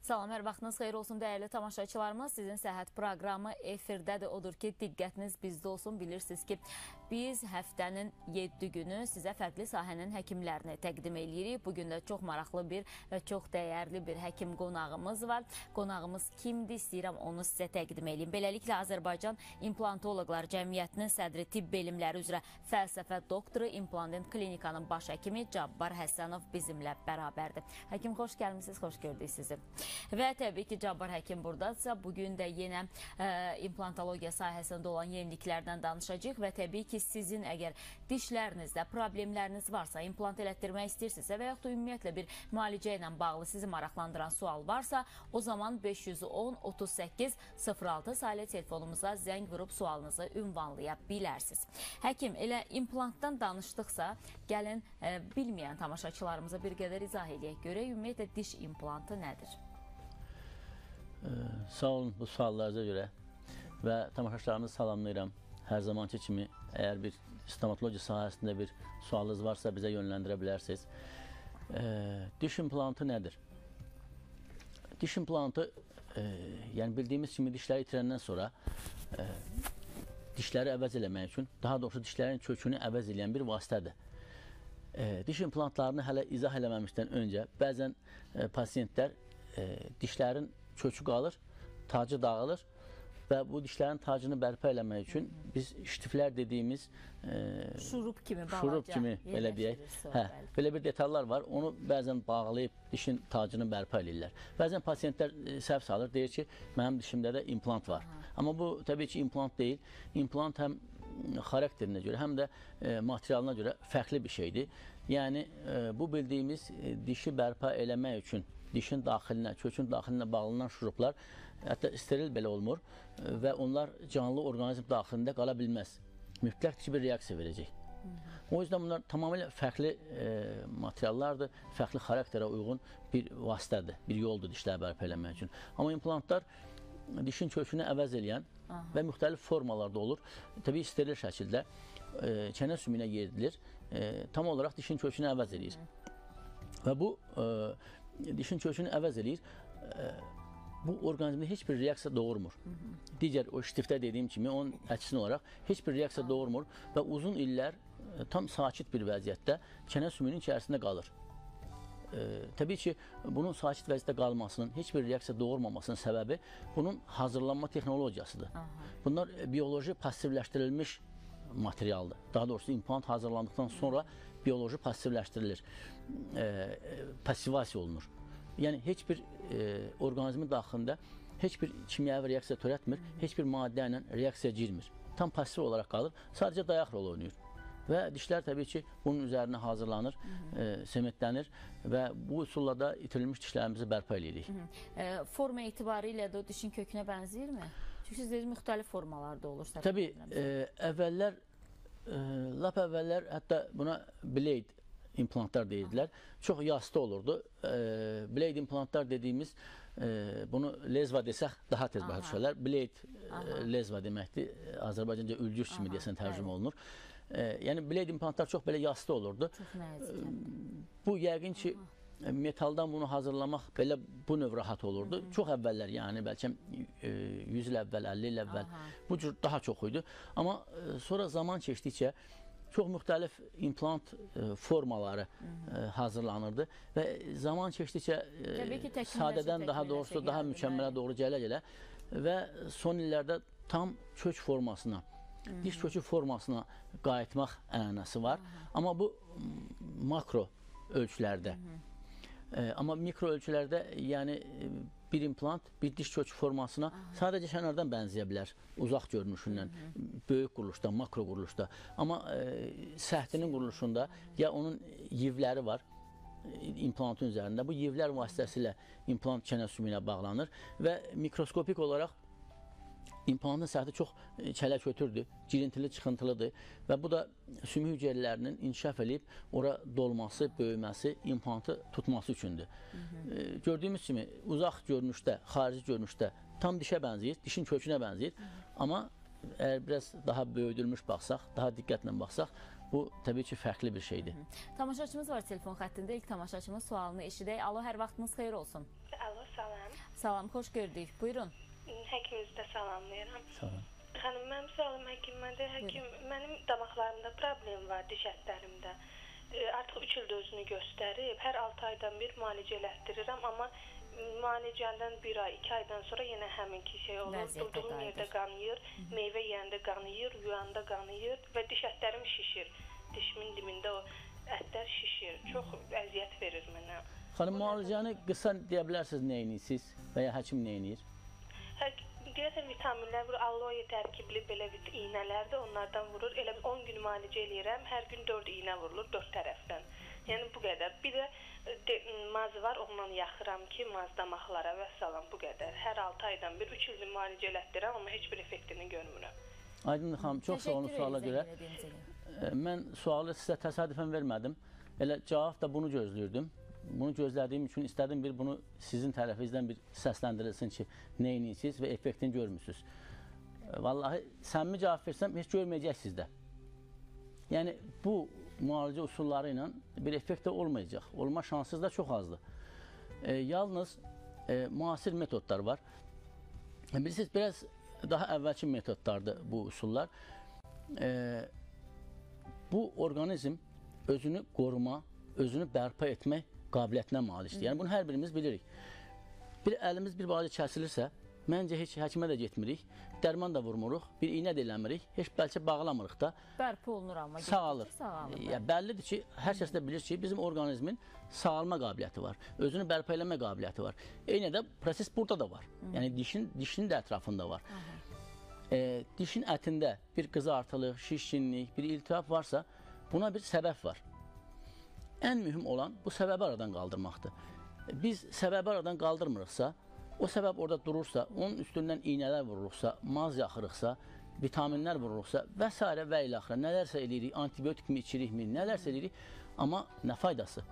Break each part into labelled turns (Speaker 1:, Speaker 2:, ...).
Speaker 1: Salam, hər vaxtınız xeyir olsun dəyərli tamaşaçılarımız. Sizin səhət proqramı efirdədir. Odur ki, diqqətiniz bizdə olsun. Bilirsiniz ki, biz həftənin 7 günü sizə fərqli sahənin həkimlərini təqdim edirik. Bugün də çox maraqlı bir və çox dəyərli bir həkim qonağımız var. Qonağımız kimdir? İstəyirəm onu sizə təqdim edeyim. Beləliklə, Azərbaycan İmplantoloqlar Cəmiyyətinin sədri tibb elmləri üzrə fəlsəfə doktoru, İmplantin klinikanın baş həkimi Cabbar Həsənov bizimlə bərabərdir. Həkim, xoş gəlmişsiniz, xoş gördük sizi. Və təbii ki, Cabbar həkim buradadırsa, bugün də yenə implantologiya sahəsində olan yeniliklərdən danışacağıq və təbii ki, sizin əgər dişlərinizdə problemləriniz varsa, implant elətdirmək istəyirsinizsə və yaxud da ümumiyyətlə bir müalicə ilə bağlı sizi maraqlandıran sual varsa, o zaman 510-38-06 saylı telefonumuza zəng vurub sualınızı ünvanlaya bilərsiniz. Həkim, elə implantdan danışdıqsa, gəlin bilməyən tamaşaçılarımıza bir qədər izah edək. Görək, ümumiyyətlə diş implantı nədir?
Speaker 2: Sağ olun bu suallarınıza görə və tamaşaçılarımızı salamlayıram. Hər zamanki kimi əgər bir stomatologiya sahəsində bir sualınız varsa bizə yönləndirə bilərsiniz. Diş implantı nədir? Diş implantı, yəni bildiyimiz kimi dişləri itirəndən sonra dişləri əvəz eləmək üçün, daha doğrusu dişlərin kökünü əvəz eləyən bir vasitədir. Diş implantlarını hələ izah eləməmişdən öncə bəzən pasiyentlər dişlərin kökü qalır, tacı dağılır və bu dişlərin tacını bərpa eləmək üçün biz ştiflər dediyimiz
Speaker 1: şurup kimi
Speaker 2: belə deyək. Belə bir detallar var. Onu bəzən bağlayıb dişin tacını bərpa eləyirlər. Bəzən pasiyentlər səhv salır, deyir ki, mənim dişimdə də implant var. Amma bu təbii ki, implant deyil. Implant həm xarakterinə görə, həm də materialına görə fərqli bir şeydir. Yəni, bu bildiyimiz dişi bərpa eləmək üçün dişin daxilinə, kökün daxilinə bağlanan şuruplar hətta steril belə olmur və onlar canlı orqanizm daxilində qala bilməz. Mütləq ki, bir reaksiya verəcək. O yüzden bunlar tamamilə fərqli materiallardır, fərqli xarakterə uyğun bir vasitədir, bir yoldur dişləri bərpa eləmək üçün. Amma implantlar dişin kökünü əvəz eləyən və müxtəlif formalarda olur. Təbii steril şəkildə çənə sümüyünə yeridilir, tam olaraq dişin kökünü əvəz eləyir. Və bu dişin kökünü əvəz eləyir, bu orqanizmdə heç bir reaksiya doğurmur. Digər o ştifdə dediyim kimi, onun əksinə olaraq heç bir reaksiya doğurmur və uzun illər tam sakit bir vəziyyətdə çənə sümüyünün içərisində qalır. Təbii ki, bunun sakit vəziyyətdə qalmasının, heç bir reaksiya doğurmamasının səbəbi bunun hazırlanma texnologiyasıdır. Bunlar bioloji passivləşdirilmiş materialdır. Daha doğrusu implant hazırlandıktan sonra bioloji passivləşdirilir, passivasiya olunur. Yəni, heç bir orqanizmin daxilində heç bir kimyəvi reaksiya törətmir, heç bir maddə ilə reaksiya girmir. Tam pasiv olaraq qalır, sadəcə dayaq rol oynayır. Və dişlər təbii ki, bunun üzərinə hazırlanır, sementlənir və bu üsulla da itirilmiş dişlərimizi bərpa edirik.
Speaker 1: Forma etibarilə də o dişin kökünə bənzəyirmi? Çünki siz dediniz, müxtəlif formalarda olur.
Speaker 2: Təbii, əvvəllər, lap əvvəllər hətta buna blade implantlar deyirdilər. Çox yastı olurdu. Blade implantlar dediyimiz, bunu lezva desək daha tez başa düşərlər. Blade lezva deməkdir. Azərbaycanca ülgüc kimi deyəsən tərcümə olunur. Yəni, blade implantlar çox belə yastı olurdu. Bu, yəqin ki, metaldan bunu hazırlamaq belə bu növ rahat olurdu. Çox əvvəllər, yəni bəlkə 100 il əvvəl, 50 il əvvəl bu cür daha çox idi. Amma sonra zaman keçdikcə çox müxtəlif implant formaları hazırlanırdı və zaman keçdikcə sadədən daha doğrusu daha mükəmmələ doğru gələ-gələ və son illərdə tam kök formasına, diş kökü formasına qayıtmaq ənənəsi var. Amma bu makro ölçülərdə. Amma mikro ölçülərdə, yəni bir implant, bir diş kökü formasına sadəcə kənardan bənzəyə bilər, uzaq görünüşündən, böyük quruluşda, makro quruluşda. Amma səhtinin quruluşunda ya onun yivləri var implantın üzərində, bu yivlər vasitəsilə implant çənə sümüyünə bağlanır və mikroskopik olaraq implantın səthi çox çələk ötürdür, girintili, çıxıntılıdır və bu da sümük hüceyrələrinin inkişaf edib, ora dolması, böyüməsi, implantı tutması üçündür. Gördüyümüz kimi, uzaq görünüşdə, xarici görünüşdə tam dişə bənzəyir, dişin kökünə bənzəyir. Amma əgər biraz daha böyüdülmüş baxsaq, daha diqqətlə baxsaq, bu təbii ki, fərqli bir şeydir.
Speaker 1: Tamaşaçımız var telefon xəttində. İlk tamaşaçımız sualını eşidək. Alo, hər vaxtınız xeyir olsun.
Speaker 3: Alo, salam.
Speaker 1: Salam, xoş gördük. Buyurun.
Speaker 3: Həkiminizi də salamlayıram.
Speaker 2: Sağ olun.
Speaker 3: Xanım, mənim sualım həkimmədir. Həkim, mənim damaqlarımda problem var, diş ətlərimdə. Artıq 3 ildə özünü göstərib. Hər 6 aydan bir müalicə elətdirirəm, amma müalicədən 1 ay, 2 aydan sonra yenə həminki şey olur. Durduğum yerdə qanıyır, meyvə yeyəndə qanıyır, yuyanda qanıyır və diş ətlərim şişir. Dişimin dibində o ətlər şişir. Çox əziyyət verir mənə.
Speaker 2: Xanım, müalicəni qısa deyə bilərsiniz nə edirsiniz və ya həkim nə edir?
Speaker 3: Deyəsən vitaminlər vurur, aloe tərkibli belə iynələrdir, onlardan vurur. Elə 10 gün müalicə eləyirəm, hər gün 4 iynə vurulur 4 tərəfdən. Yəni bu qədər. Bir də maz var, onunla yaxıram ki, maz damaqlara və salam bu qədər. Hər 6 aydan bir 3 ildir müalicə elətdirirəm, amma heç bir effektini görmürəm.
Speaker 2: Aydındır xanım, çox sağ olun suala görə. Mən sualı sizə təsadüfən vermədim. Elə cavab da bunu gözləyirdim. Bunu gözlədiyim üçün istədim bunu sizin tərəfinizdən bir səsləndirilsin ki, nə edirsiniz və effektini görmürsünüz. Vallahi səmimi cavab versəm, heç görməyəcəksiniz də. Yəni, bu müalicə usulları ilə bir effekt də olmayacaq. Olma şansınız da çox azdır. Yalnız müasir metodlar var. Bilirsiniz, biraz daha əvvəlki metodlardır bu usullar. Bu orqanizm özünü qoruma, özünü bərpa etmək qabiliyyətinə malikdir. Yəni, bunu hər birimiz bilirik. Əlimiz bir balaca kəsilirsə, məncə heç həkimə də getmirik, dərman da vurmuruq, bir iynə də eləmirik, heç bəlkə bağlamırıq da.
Speaker 1: Bərpa olunur amma.
Speaker 2: Sağalır. Bəllidir ki, hər kəs də bilir ki, bizim orqanizmin sağalma qabiliyyəti var, özünü bərpa eləmə qabiliyyəti var. Eyni də proses burada da var. Yəni, dişin də ətrafında var. Dişin ətində bir qızartılıq, şişkinlik, bir iltihab varsa, buna bir səbəb var. Ən mühüm olan bu səbəbi aradan qaldırmaqdır. Biz səbəbi aradan qaldırmırıqsa, o səbəb orada durursa, onun üstündən iynələr vururuqsa, maz yaxırıqsa, vitaminlər vururuqsa və s. və ilə axıra nələrsə eləyirik, antibiotik mi içirikmi, nələrsə eləyirik, amma nə faydası?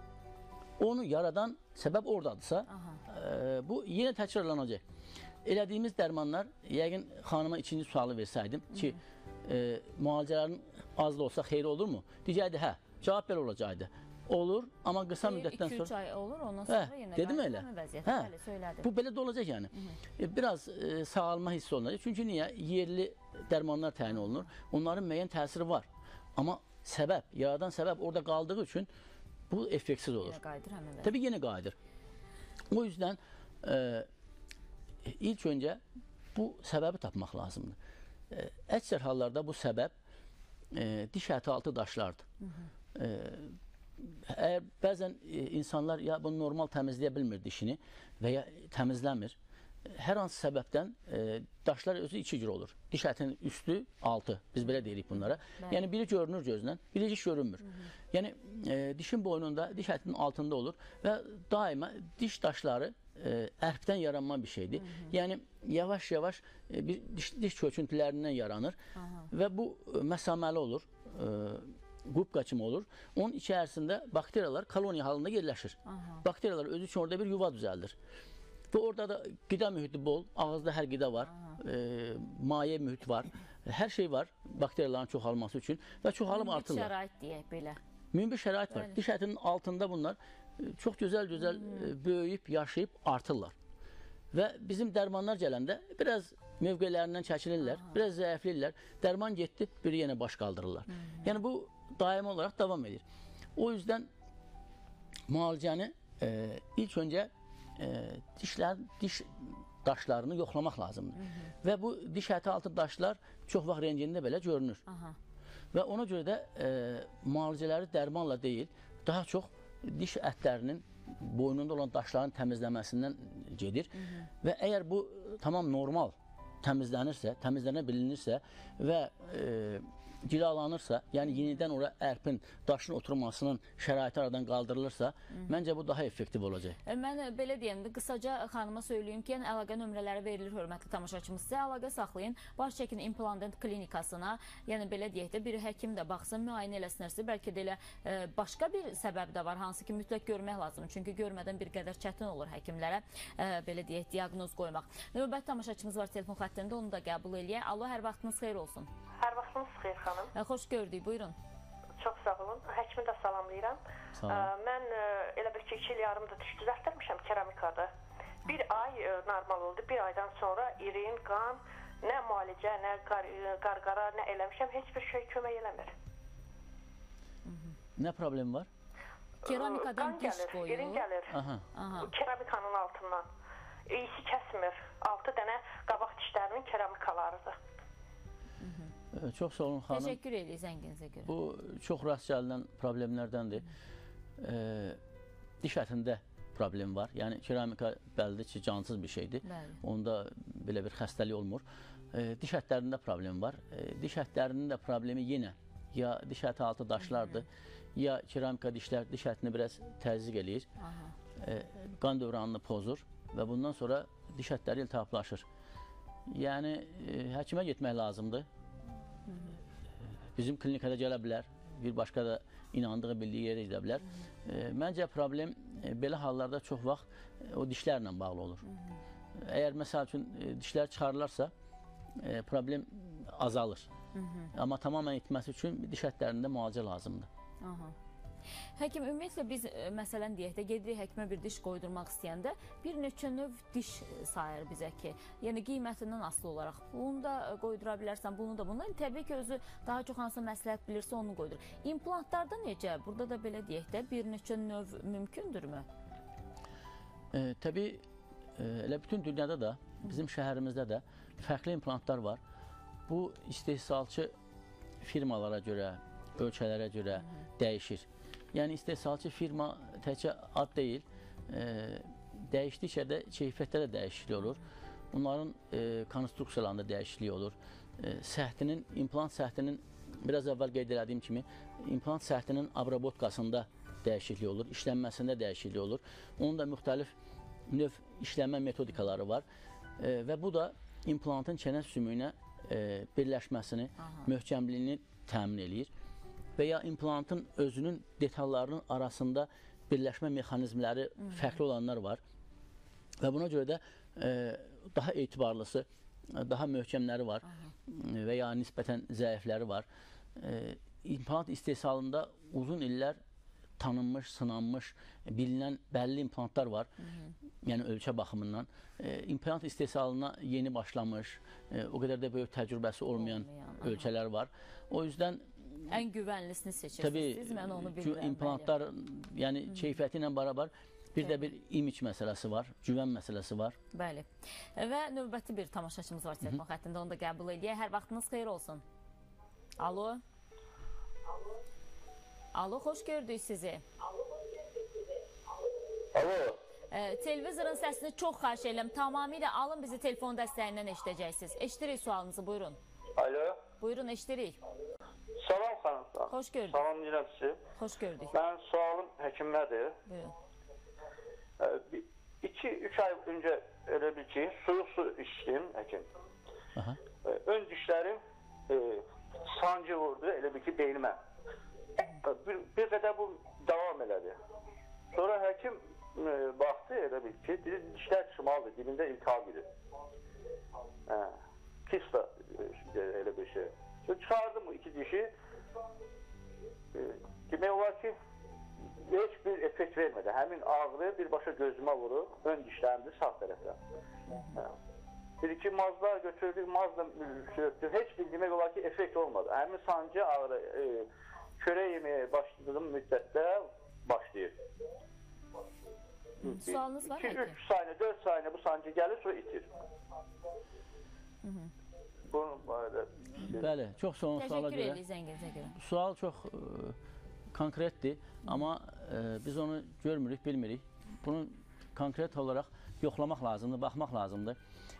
Speaker 2: Onu yaradan səbəb oradadırsa, bu yenə təkrarlanacaq. Elədiyimiz dərmanlar, yəqin xanıma ikinci sualı versəydim ki, müalicələrin az da olsa xeyri olurmu? Deyəcəkdi, hə, cavab belə olacaqdı. Olur, amma qısa müddətdən sonra...
Speaker 1: 2-3 ay olur, ondan sonra yenə qayıtma vəziyyəti. Bəli, söylədim.
Speaker 2: Bu belə də olacaq yəni. Biraz sağalma hissi olunacaq. Çünki niyə? Yerli dərmanlar təyin olunur. Onların müəyyən təsiri var. Amma səbəb, yaradan səbəb orada qaldığı üçün bu effektsiz olur.
Speaker 1: Yenə qayıdır həmin.
Speaker 2: Təbii yenə qayıdır. O yüzden ilk öncə bu səbəbi tapmaq lazımdır. Əksər hallarda bu səbəb diş əti altı daşlardır. Əgər bəzən insanlar ya bunu normal təmizləyə bilmir dişini və ya təmizləmir, hər hansı səbəbdən daşlar özü iki cür olur. Diş ətinin üstü, altı, biz belə deyirik bunlara. Yəni biri görünür gözlə, biri heç görünmür. Yəni dişin boynunda, diş ətinin altında olur və daima diş daşları ərkdən yaranma bir şeydir. Yəni yavaş-yavaş diş köküntülərindən yaranır və bu məsaməli olur. Qrupqa kimi olur. Onun içərisində bakteriyalar koloniya halında yerləşir. Bakteriyalar özü üçün orada bir yuva düzəldir. Və orada da qida mühiti bol, ağızda hər qida var, maye mühit var, hər şey var bakteriyaların çoxalması üçün və çoxalım artırlar.
Speaker 1: Münbit şərait deyək belə.
Speaker 2: Münbit şərait var. Diş ətinin altında bunlar çox gözəl-gözəl böyüyüb, yaşayıb artırlar. Və bizim dərmanlar gələndə biraz mövqələrindən çəkinirlər, biraz zəifləyirlər, dərman getdi, biri yenə baş qaldırırlar. Yəni bu daimi olaraq davam edir. O yüzden müalicəni ilk öncə diş daşlarını yoxlamaq lazımdır. Və bu diş əti altı daşlar çox vaxt rengində belə görünür. Və ona görə də müalicələri dərmanla deyil, daha çox diş ətlərinin boynunda olan daşların təmizləməsindən gedir. Və əgər bu tamam normal təmizlənirsə, təmizlənə bilinirsə və cilalanırsa, yəni yenidən ora ərpin, daşın oturmasının şəraiti aradan qaldırılırsa, məncə bu daha effektiv olacaq.
Speaker 1: Mən belə deyəm də, qısaca xanıma söyləyim ki, əlaqə nömrələri verilir, hörmətli tamaşaçımız. Sizə əlaqə saxlayın, baş çəkin implantant klinikasına, yəni belə deyək də, bir həkim də baxsın, müayinə eləsinərsə, bəlkə də elə başqa bir səbəb də var, hansı ki, mütləq görmək lazımdır. Çünki görmədən bir qədər çətin olur həkimlərə, belə deyək, diaqnoz qoymaq. Növbəti tamaşaçımız var telefon xəttində, onu da qəbul eləyək. Alo, hər vaxtınız xeyir olsun.
Speaker 3: Hər vaxtınız xeyir xanım.
Speaker 1: Xoş gördük, buyurun.
Speaker 3: Çox sağ olun. Həkimi də salamlayıram. Mən elə bir ki, 2 il yarımdır diş düzəltdirmişəm keramikada.
Speaker 4: Bir ay normal oldu. Bir aydan sonra irin, qan, nə müalicə, nə qarqara, nə eləmişəm, heç bir şey kömək eləmir.
Speaker 2: Nə problem var?
Speaker 1: Keramikadan diş qoyur.
Speaker 4: İrin gəlir. Keramikanın altından. İyisi kəsmir. 6 dənə qabaq dişlərinin keramikalarıdır.
Speaker 2: Çox sağ olun xanım.
Speaker 1: Təşəkkür edirik zənginizə görə.
Speaker 2: Bu çox rast gələn problemlərdəndir. Diş ətində problem var. Yəni keramika bəllidir ki, cansız bir şeydir.
Speaker 1: Bəli.
Speaker 2: Onda belə bir xəstəlik olmur. Diş ətlərində problem var. Diş ətlərinin də problemi yenə ya diş əti altı daşlardır, ya keramika dişlər diş ətini biraz təzyiq eləyir. Qan dövranını pozur və bundan sonra diş ətləri iltihaplaşır. Yəni həkimə getmək lazımdır. Bizim klinikada gələ bilər, bir başqa da inandığı, bildiyi yerə gedə bilər. Məncə problem belə hallarda çox vaxt o dişlərlə bağlı olur. Əgər məsəl üçün dişlər çıxarılarsa, problem azalır. Amma tamamən itməsi üçün diş ətlərində müalicə lazımdır.
Speaker 1: Həkim, ümumiyyətlə biz məsələn deyək də gedirik həkimə bir diş qoydurmaq istəyəndə bir neçə növ diş sayır bizə ki, yəni qiymətindən asılı olaraq bunu da qoydura bilərsən, bunu da bundan. Təbii ki, özü daha çox hansı məsləhət bilirsə onu qoydur. İmplantlarda necə? Burada da belə deyək də bir neçə növ mümkündürmü?
Speaker 2: Təbii, elə bütün dünyada da, bizim şəhərimizdə də fərqli implantlar var. Bu istehsalçı firmalara görə, ölkələrə görə dəyişir. Yəni istehsalçı firma təkcə ad deyil, dəyişdikcə də keyfiyyətdə də dəyişiklik olur. Bunların konstruksiyalarında dəyişiklik olur. Səhtinin, implant səhtinin biraz əvvəl qeyd etdiyim kimi, implant səhtinin abrabotkasında dəyişiklik olur, işlənməsində dəyişiklik olur. Onun da müxtəlif növ işlənmə metodikaları var və bu da implantın çənə sümüyünə birləşməsini, möhkəmliyini təmin eləyir və ya implantın özünün detallarının arasında birləşmə mexanizmləri fərqli olanlar var və buna görə də daha etibarlısı, daha möhkəmləri var və ya nisbətən zəifləri var. İmplant istehsalında uzun illər tanınmış, sınanmış, bilinən bəlli implantlar var, yəni ölçə baxımından. İmplant istehsalına yeni başlamış, o qədər də böyük təcrübəsi olmayan ölçələr var. O yüzden
Speaker 1: ən güvənlisini seçirsiniz, mən onu bilirəm.
Speaker 2: Çünki implantlar, yəni keyfiyyəti ilə bərabər bir də bir image məsələsi var, güvən məsələsi var.
Speaker 1: Bəli. Və növbəti bir tamaşaçımız var telefon xəttində, onu da qəbul edək. Hər vaxtınız xeyir olsun. Alo. Alo, xoş gördük sizi.
Speaker 5: Alo.
Speaker 1: Televizorun səsini çox xahiş edirəm. Tamamilə alın, bizi telefon dəstəyindən eşidəcəksiniz. Eşidirik sualınızı, buyurun.
Speaker 5: Alo.
Speaker 1: Buyurun, eşidirik.
Speaker 5: Salam xanım.
Speaker 1: Xoş gördük.
Speaker 5: Salam deyirəm sizi.
Speaker 1: Xoş gördük.
Speaker 5: Mənim sualım həkimlədir.
Speaker 1: Buyurun.
Speaker 5: 2-3 ay öncə elə bil ki, soyuq su içdim həkim. Ön dişlərim sancı vurdu, elə bil ki, beynimə. Bir qədər bu davam elədi. Sonra həkim baxdı, elə bil ki, dişlər çıxmalıdır, dibində iltihab edir. Kista elə bir şey. Çıxardım bu iki dişi. Demək olar ki, heç bir effekt vermədi. Həmin ağrı birbaşa gözümə vurub, ön dişlərimdir sağ tərəfdən. Bir-iki mazlar götürdük, mazla sürüktük. Heç bir demək olar ki, effekt olmadı. Həmin sancı ağrı kölə yeməyə başladığım müddətdə başlayır.
Speaker 1: Sualınız var mı?
Speaker 5: 2-3 saniyə, 4 saniyə bu sancı gəlir, sonra itir. Bunun barədə...
Speaker 2: Bəli, çox sağ olun suala
Speaker 1: Təşəkkür
Speaker 2: görə.
Speaker 1: edirik zənginizə görə.
Speaker 2: Sual çox konkretdir, amma biz onu görmürük, bilmirik. Bunu konkret olaraq yoxlamaq lazımdır, baxmaq lazımdır.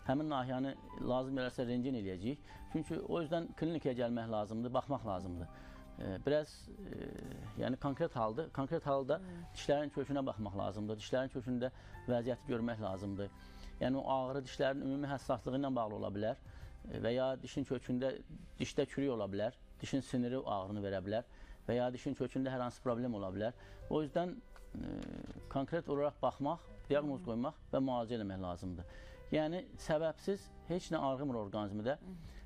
Speaker 2: Həmin nahiyəni lazım eləsə rentgen eləyəcəyik. Çünki o yüzden klinikaya gəlmək lazımdır, baxmaq lazımdır. Biraz yəni konkret haldır. Konkret halda dişlərin kökünə baxmaq lazımdır. Dişlərin kökündə vəziyyəti görmək lazımdır. Yəni o ağrı dişlərin ümumi həssaslığı ilə bağlı ola bilər və ya dişin kökündə dişdə çürük ola bilər, dişin siniri ağrını verə bilər və ya dişin kökündə hər hansı problem ola bilər. O yüzden konkret olaraq baxmaq, diaqnoz qoymaq və müalicə eləmək lazımdır. Yəni səbəbsiz heç nə arğımır orqanizmdə,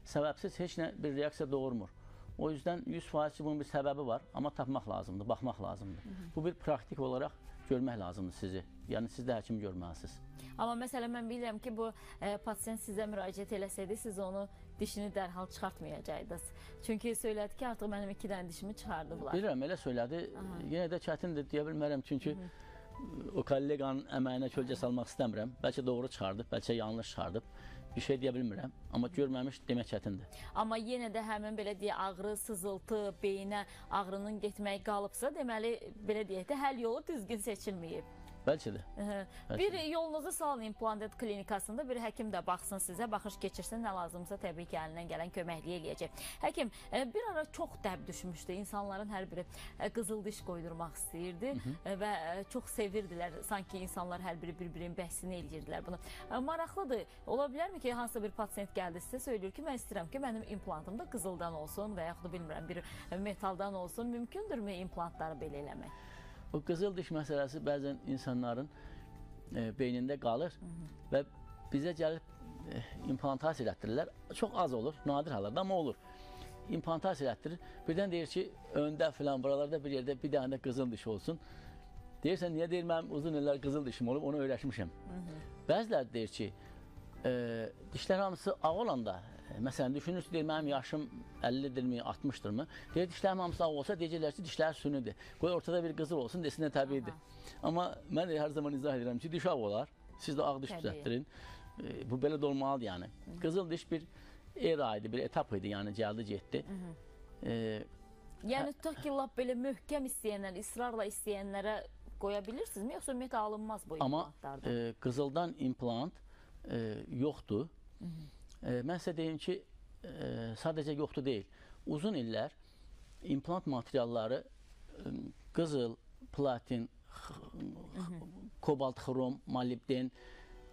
Speaker 2: səbəbsiz heç nə bir reaksiya doğurmur. O yüzden 100% bunun bir səbəbi var, amma tapmaq lazımdır, baxmaq lazımdır. Bu bir praktik olaraq görmək lazımdır sizi. Yəni siz də həkimi görməlisiniz.
Speaker 1: Amma məsələn mən bilirəm ki, bu pasient sizə müraciət eləsəydi, siz onu dişini dərhal çıxartmayacaqdınız. Çünki söylədi ki, artıq mənim 2 dənə dişimi çıxardıblar.
Speaker 2: Bilirəm, elə söylədi. Yenə də çətindir deyə bilmərəm, çünki o kolleqanın əməyinə kölgə salmaq istəmirəm. Bəlkə doğru çıxardıb, bəlkə yanlış çıxardıb. Bir şey deyə bilmirəm, amma görməmiş demək çətindir.
Speaker 1: Amma yenə də həmin belə deyə ağrı, sızıltı, beyinə ağrının getməyi qalıbsa, deməli belə deyək də həll yolu düzgün seçilməyib.
Speaker 2: Bəlkə də.
Speaker 1: Bir yolunuzu salın implantat klinikasında, bir həkim də baxsın sizə, baxış keçirsin, nə lazımsa təbii ki, əlindən gələn köməkliyi eləyəcək. Həkim, bir ara çox dəb düşmüşdü, insanların hər biri qızıl diş qoydurmaq istəyirdi və çox sevirdilər, sanki insanlar hər biri bir-birinin bəhsini eləyirdilər bunu. Maraqlıdır, ola bilərmi ki, hansısa bir pasient gəldi sizə, söyləyir ki, mən istəyirəm ki, mənim implantım da qızıldan olsun və yaxud da bilmirəm, bir metaldan olsun, mümkündürmü implantları belə eləmək?
Speaker 2: O qızıl diş məsələsi bəzən insanların beynində qalır və bizə gəlib implantasiya elətdirirlər. Çox az olur, nadir hallarda, amma olur. İmplantasiya elətdirir. Birdən deyir ki, öndə filan, buralarda bir yerdə bir dənə də qızıl diş olsun. Deyirsən, niyə deyir, mənim uzun illər qızıl dişim olub, onu öyrəşmişəm. Bəziləri deyir ki, dişlər hamısı ağ olanda, məsələn, düşünürsünüz, deyir, mənim yaşım 50-dirmi, 60-dırmı? Deyir, dişlərim hamısı ağ olsa, deyəcəklər ki, dişlər sünidir. Qoy ortada bir qızıl olsun, desin də təbiidir. Amma mən hər zaman izah edirəm ki, diş ağ olar, siz də ağ diş düzəltdirin. Bu belə də olmalıdır, yəni. Qızıl diş bir era idi, bir etap idi, yəni gəldi, getdi.
Speaker 1: Yəni, tutaq ki, lap belə möhkəm istəyənlər, israrla istəyənlərə qoya bilirsinizmi, yoxsa ümumiyyətlə alınmaz bu implantlardan?
Speaker 2: Amma qızıldan implant yoxdur. Mən sizə deyim ki, sadəcə yoxdur deyil. Uzun illər implant materialları qızıl, platin, kobalt, xrom, molibden,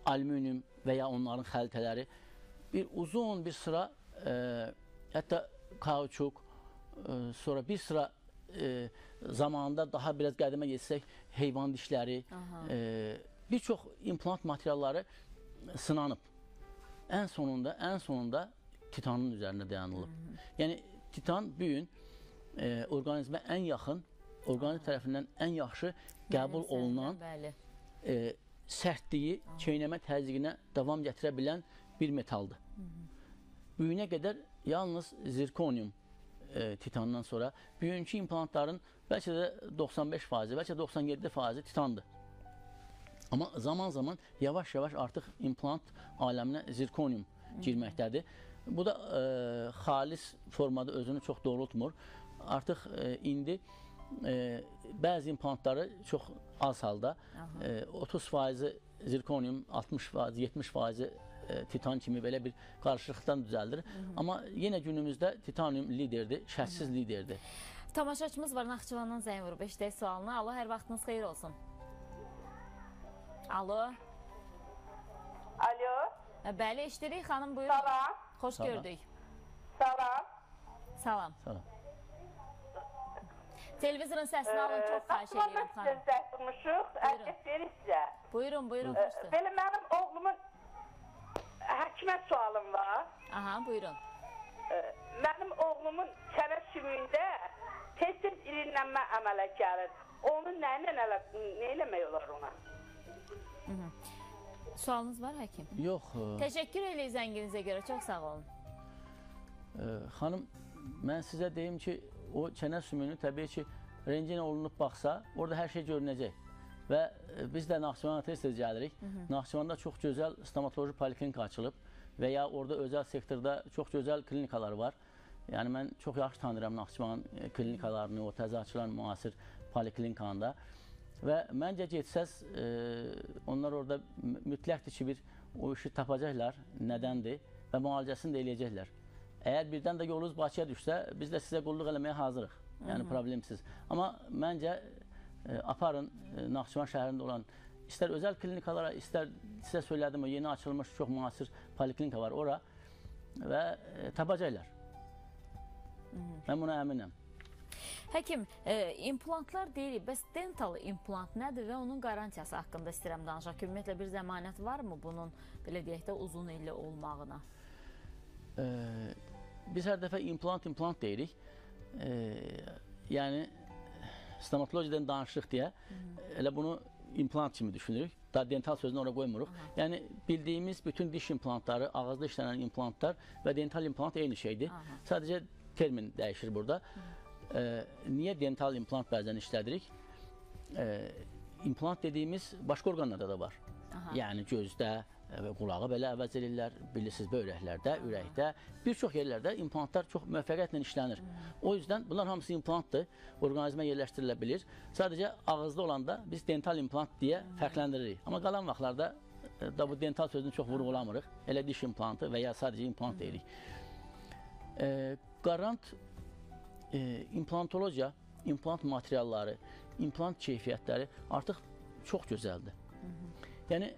Speaker 2: alüminium və ya onların xəltələri bir uzun bir sıra, hətta kauçuk, sonra bir sıra zamanında daha biraz qədimə geçsək heyvan dişləri, bir çox implant materialları sınanıb. Ən sonunda titanın üzərində dayanılıb. Yəni, titan bugün orqanizmə ən yaxın, orqanizm tərəfindən ən yaxşı qəbul olunan, sərtliyi, çeynəmə təzyiqinə davam gətirə bilən bir metaldır. Bugünə qədər yalnız zirkonium titandan sonra bugünkü implantların bəlkə də 95%, bəlkə 97% titandır. Amma zaman-zaman yavaş-yavaş artıq implant aləminə zirkonium girməkdədir. Bu da xalis formada özünü çox doğrultmur. Artıq indi bəzi implantları çox az halda 30% zirkonium, 60%, 70% titan kimi belə bir qarşılıqdan düzəldir. Amma yenə günümüzdə titanium liderdir, şərtsiz liderdir.
Speaker 1: Tamaşaçımız var, Naxçıvandan zəng vurub, eşidək sualını. Alo, hər vaxtınız xeyir olsun. Alo.
Speaker 4: Alo.
Speaker 1: Bəli, eşidirik xanım, buyurun.
Speaker 4: Salam.
Speaker 1: Xoş gördük.
Speaker 4: Salam.
Speaker 1: Salam.
Speaker 2: Salam.
Speaker 1: Televizorun səsini alın, çox xahiş edirəm xanım.
Speaker 4: Biz dəstəmişik, əlqət verir sizə.
Speaker 1: Buyurun, xoşdur.
Speaker 4: Belə mənim oğlumun həkimə sualım var.
Speaker 1: Aha, buyurun.
Speaker 4: Mənim oğlumun çənə sümüyündə tez-tez irinlənmə əmələ gəlir. Onu nə eləmək olar ona?
Speaker 1: Sualınız var, həkim?
Speaker 2: Yox.
Speaker 1: Təşəkkür edirik zənginizə görə, çox sağ olun.
Speaker 2: Xanım, mən sizə deyim ki, o çənə sümüyünü təbii ki, rentgen olunub baxsa, orada hər şey görünəcək. Və biz də Naxçıvana tez-tez gəlirik. Naxçıvanda çox gözəl stomatoloji poliklinika açılıb və ya orada özəl sektorda çox gözəl klinikalar var. Yəni, mən çox yaxşı tanıyıram Naxçıvan klinikalarını, o təzə açılan müasir poliklinikanında. Və məncə getsəz, onlar orada mütləqdir ki, o işi tapacaqlar, nədəndir və müalicəsini də eləyəcəklər. Əgər birdən də yolunuz Bakıya düşsə, biz də sizə qulluq eləməyə hazırıq, yəni problemsiz. Amma məncə aparın Naxçıvan şəhərində olan, istər özəl klinikalara, istər sizə söylədim, o yeni açılmış çox müasir poliklinika var ora və tapacaqlar. Mən buna əminəm.
Speaker 1: Həkim, implantlar deyirik, bəs dental implant nədir və onun qarantiyası haqqında istəyirəm danışaq. Ümumiyyətlə bir zəmanət varmı bunun, belə deyək də, uzun illi olmağına?
Speaker 2: Biz hər dəfə implant deyirik. yəni stomatologiyadan danışırıq deyə elə bunu implant kimi düşünürük. Daha dental sözünü oraya qoymuruq. Yəni bildiyimiz bütün diş implantları, ağızda işlənən implantlar və dental implant eyni şeydir. Sadəcə termin dəyişir burada. Niyə dental implant bəzən işlədirik? İmplant dediyimiz başqa orqanlarda da var. Yəni gözdə, qulağı belə əvəz edirlər, bilirsiniz, böyrəklərdə, ürəkdə, bir çox yerlərdə implantlar çox müvəffəqiyyətlə işlənir. O yüzden bunlar hamısı implantdır, orqanizmə yerləşdirilə bilir. Sadəcə ağızda olanda biz dental implant deyə fərqləndiririk. Amma qalan vaxtlarda da bu dental sözünü çox vurğulamırıq. Elə diş implantı və ya sadəcə implant deyirik. Qarant implantologiya, implant materialları, implant keyfiyyətləri artıq çox gözəldir. Yəni,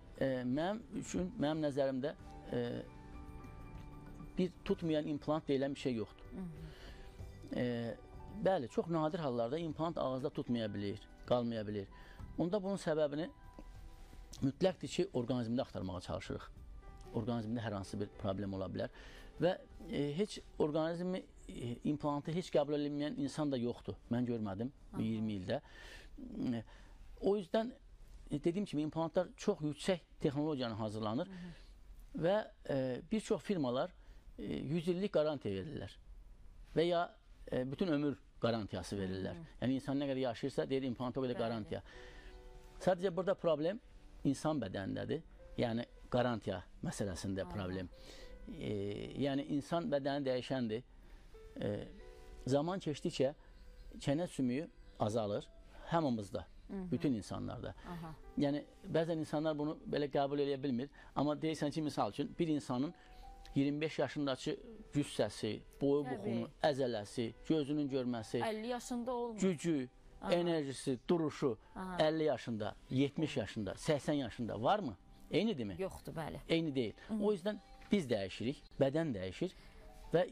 Speaker 2: mənim nəzərimdə bir tutmayan implant deyilən bir şey yoxdur. Bəli, çox nadir hallarda implant ağızda tutmaya bilir, qalmaya bilir. Onda bunun səbəbini mütləqdir ki, orqanizmdə axtarmağa çalışırıq. Orqanizmdə hər hansı bir problem ola bilər. Və heç orqanizmi, implantı heç qəbul edilməyən insan da yoxdur. Mən görmədim 20 ildə. O yüzden dediyim kimi implantlar çox yüksək texnologiyanı hazırlanır və bir çox firmalar 100 illik garantiya verirlər və ya bütün ömür garantiyası verirlər. Yəni insan nə qədər yaşayırsa deyir implanta o qədər garantiya. Sadəcə burada problem insan bədənindədir. Yəni garantiya məsələsində problem. Yəni insan bədəni dəyişəndir. Zaman keçdikcə çənə sümüyü azalır hamımızda. Bütün insanlarda. Yəni bəzən insanlar bunu belə qəbul edə bilmir. Amma deyirsən ki, misal üçün bir insanın 25 yaşındakı cüssəsi, boyu buxunu, əzələsi, gözünün görməsi,
Speaker 1: 50 yaşında olmur.
Speaker 2: Gücü, enerjisi, duruşu 50 yaşında, 70 yaşında, 80 yaşında varmı? Eynidir mi?
Speaker 1: Yoxdur, bəli.
Speaker 2: Eyni deyil. O yüzden biz dəyişirik, bədən dəyişir və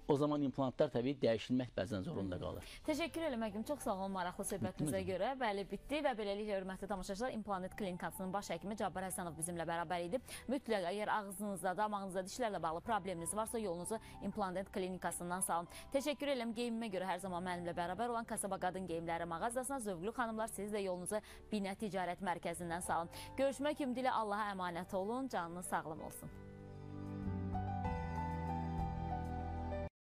Speaker 2: o zaman implantlar təbii dəyişilmək bəzən zorunda qalır.
Speaker 1: Təşəkkür eləməkdim. Çox sağ olun maraqlı söhbətinizə görə. Bəli, bitdi və beləliklə hörmətli tamaşaçılar, İmplanit Klinikasının baş həkimi Cabbar Həsənov bizimlə bərabər idi. Mütləq əgər ağzınızda, damağınızda dişlərlə bağlı probleminiz varsa yolunuzu İmplanit Klinikasından salın. Təşəkkür eləm. Geyimimə görə hər zaman mənimlə bərabər olan Kasaba Qadın Geyimləri mağazasına zövqlü xanımlar, siz də yolunuzu Binət Ticarət Mərkəzindən salın. Görüşmək ümidi ilə Allaha əmanət olun. Canınız sağlam olsun.